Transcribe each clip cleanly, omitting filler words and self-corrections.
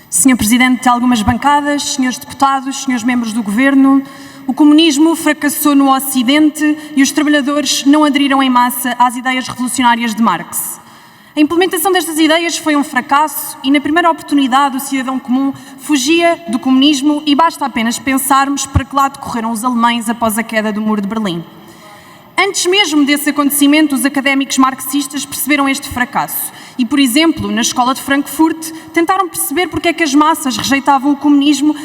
Senhor Presidente de algumas bancadas, senhores deputados, senhores membros do Governo, o comunismo fracassou no Ocidente e os trabalhadores não aderiram em massa às ideias revolucionárias de Marx. A implementação destas ideias foi um fracasso e, na primeira oportunidade, o cidadão comum fugia do comunismo e basta apenas pensarmos para que lado correram os alemães após a queda do Muro de Berlim. Antes mesmo desse acontecimento, os académicos marxistas perceberam este fracasso e, por exemplo, na Escola de Frankfurt, tentaram perceber porque é que as massas rejeitavam o comunismo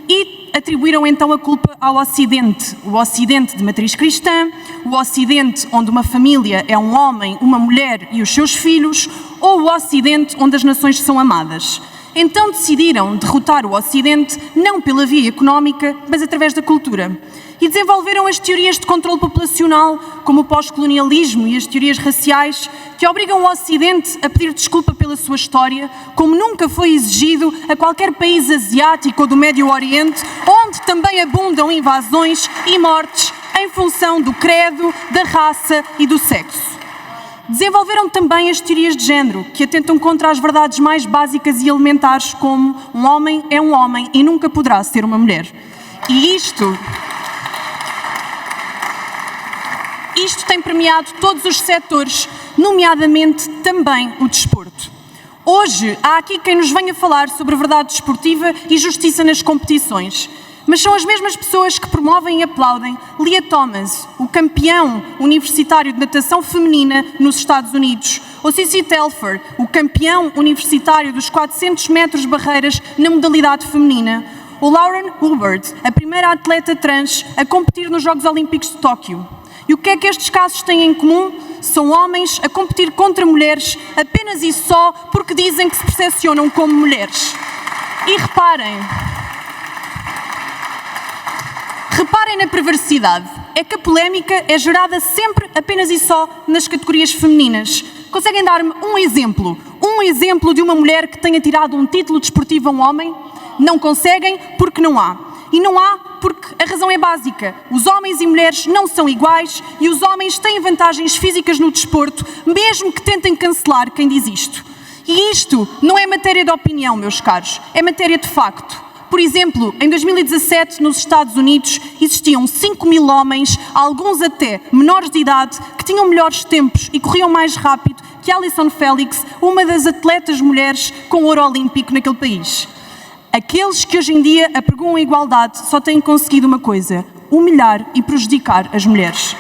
e atribuíram então a culpa ao Ocidente. O Ocidente de matriz cristã, o Ocidente onde uma família é um homem, uma mulher e os seus filhos, ou o Ocidente onde as nações são amadas. Então decidiram derrotar o Ocidente não pela via económica, mas através da cultura. E desenvolveram as teorias de controle populacional, como o pós-colonialismo e as teorias raciais, que obrigam o Ocidente a pedir desculpa pela sua história, como nunca foi exigido a qualquer país asiático ou do Médio Oriente, onde também abundam invasões e mortes em função do credo, da raça e do sexo. Desenvolveram também as teorias de género, que atentam contra as verdades mais básicas e elementares, como um homem é um homem e nunca poderá ser uma mulher. E isto tem permeado todos os setores, nomeadamente também o desporto. Hoje, há aqui quem nos venha falar sobre verdade desportiva e justiça nas competições. Mas são as mesmas pessoas que promovem e aplaudem Lia Thomas, o campeão universitário de natação feminina nos Estados Unidos, ou Cissy Telfer, o campeão universitário dos 400 metros barreiras na modalidade feminina, ou Lauren Hubert, a primeira atleta trans a competir nos Jogos Olímpicos de Tóquio. E o que é que estes casos têm em comum? São homens a competir contra mulheres apenas e só porque dizem que se percepcionam como mulheres. E reparem na perversidade. É que a polémica é gerada sempre apenas e só nas categorias femininas. Conseguem dar-me um exemplo? Um exemplo de uma mulher que tenha tirado um título desportivo a um homem? Não conseguem porque não há. E não há porque a razão é básica. Os homens e mulheres não são iguais e os homens têm vantagens físicas no desporto, mesmo que tentem cancelar quem diz isto. E isto não é matéria de opinião, meus caros, é matéria de facto. Por exemplo, em 2017, nos Estados Unidos, existiam 5.000 homens, alguns até menores de idade, que tinham melhores tempos e corriam mais rápido que Allyson Felix, uma das atletas mulheres com ouro olímpico naquele país. Aqueles que hoje em dia apregoam a igualdade só têm conseguido uma coisa: humilhar e prejudicar as mulheres.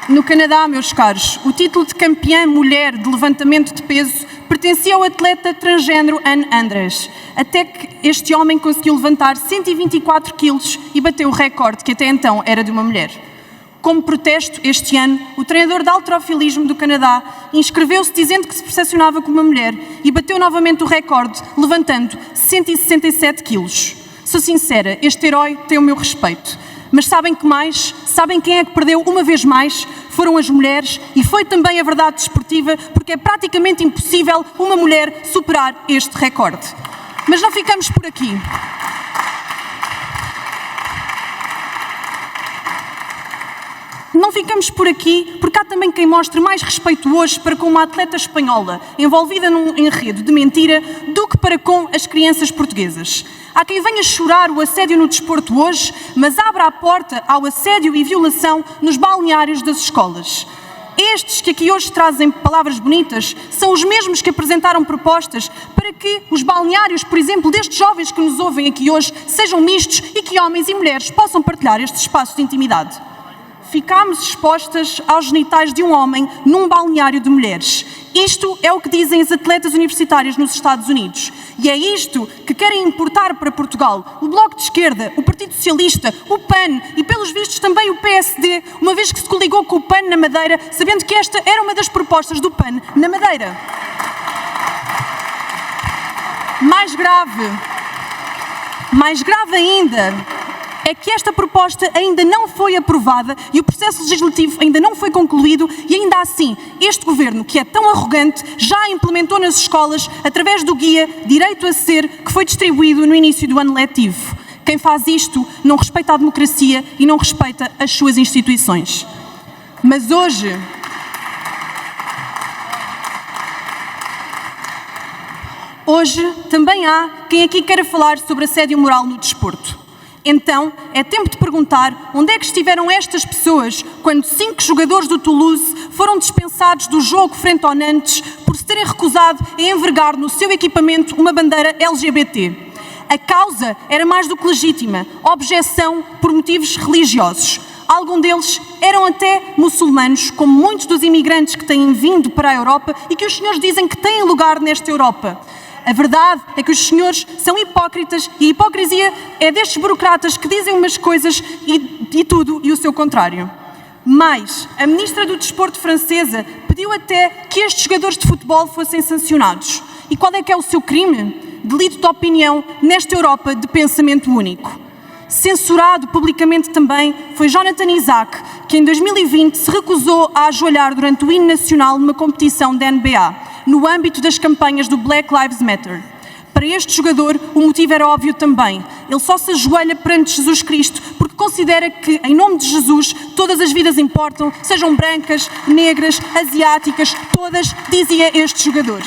No Canadá, meus caros, o título de campeã mulher de levantamento de peso pertencia ao atleta transgênero Anne Andres, até que este homem conseguiu levantar 124 quilos e bateu o recorde, que até então era de uma mulher. Como protesto, este ano, o treinador de halterofilismo do Canadá inscreveu-se dizendo que se percepcionava como uma mulher e bateu novamente o recorde, levantando 167 quilos. Sou sincera, este herói tem o meu respeito. Mas sabem que mais? Sabem quem é que perdeu uma vez mais? Foram as mulheres e foi também a verdade desportiva, porque é praticamente impossível uma mulher superar este recorde. Mas não ficamos por aqui. Não ficamos por aqui, porque há também quem mostre mais respeito hoje para com uma atleta espanhola envolvida num enredo de mentira do que para com as crianças portuguesas. Há quem venha chorar o assédio no desporto hoje, mas abra a porta ao assédio e violação nos balneários das escolas. Estes que aqui hoje trazem palavras bonitas são os mesmos que apresentaram propostas para que os balneários, por exemplo, destes jovens que nos ouvem aqui hoje, sejam mistos e que homens e mulheres possam partilhar estes espaços de intimidade. Ficámos expostas aos genitais de um homem num balneário de mulheres. Isto é o que dizem as atletas universitárias nos Estados Unidos. E é isto que querem importar para Portugal o Bloco de Esquerda, o Partido Socialista, o PAN e, pelos vistos, também o PSD, uma vez que se coligou com o PAN na Madeira, sabendo que esta era uma das propostas do PAN na Madeira. Mais grave ainda, é que esta proposta ainda não foi aprovada e o processo legislativo ainda não foi concluído e ainda assim este governo, que é tão arrogante, já a implementou nas escolas através do guia Direito a Ser, que foi distribuído no início do ano letivo. Quem faz isto não respeita a democracia e não respeita as suas instituições. Mas hoje Hoje também há quem aqui queira falar sobre assédio moral no desporto. Então, é tempo de perguntar onde é que estiveram estas pessoas quando 5 jogadores do Toulouse foram dispensados do jogo frente ao Nantes por se terem recusado a envergar no seu equipamento uma bandeira LGBT. A causa era mais do que legítima, objeção por motivos religiosos. Alguns deles eram até muçulmanos, como muitos dos imigrantes que têm vindo para a Europa e que os senhores dizem que têm lugar nesta Europa. A verdade é que os senhores são hipócritas e a hipocrisia é destes burocratas que dizem umas coisas e tudo e o seu contrário. Mas a ministra do Desporto francesa pediu até que estes jogadores de futebol fossem sancionados. E qual é que é o seu crime? Delito de opinião nesta Europa de pensamento único. Censurado publicamente também foi Jonathan Isaac, que em 2020 se recusou a ajoelhar durante o hino nacional numa competição da NBA, no âmbito das campanhas do Black Lives Matter. Para este jogador, o motivo era óbvio também. Ele só se ajoelha perante Jesus Cristo porque considera que, em nome de Jesus, todas as vidas importam, sejam brancas, negras, asiáticas, todas, dizia este jogador.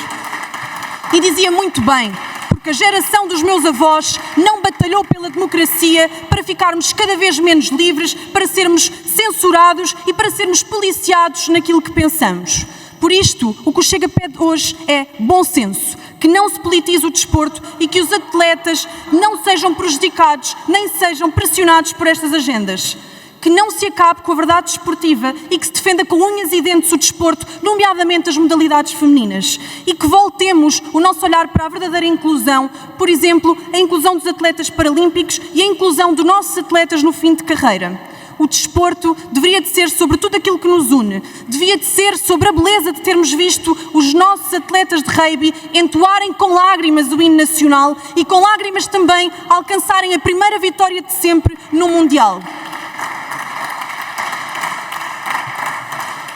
E dizia muito bem, porque a geração dos meus avós não batalhou pela democracia para ficarmos cada vez menos livres, para sermos censurados e para sermos policiados naquilo que pensamos. Por isto, o que o Chega pede hoje é bom senso, que não se politize o desporto e que os atletas não sejam prejudicados nem sejam pressionados por estas agendas. Que não se acabe com a verdade desportiva e que se defenda com unhas e dentes o desporto, nomeadamente as modalidades femininas. E que voltemos o nosso olhar para a verdadeira inclusão, por exemplo, a inclusão dos atletas paralímpicos e a inclusão dos nossos atletas no fim de carreira. O desporto deveria de ser sobre tudo aquilo que nos une. Devia de ser sobre a beleza de termos visto os nossos atletas de rugby entoarem com lágrimas o hino nacional e com lágrimas também alcançarem a primeira vitória de sempre no Mundial.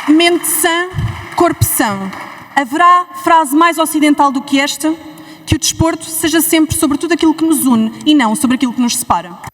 Mente sã, corpo são. Haverá frase mais ocidental do que esta? Que o desporto seja sempre sobre tudo aquilo que nos une e não sobre aquilo que nos separa.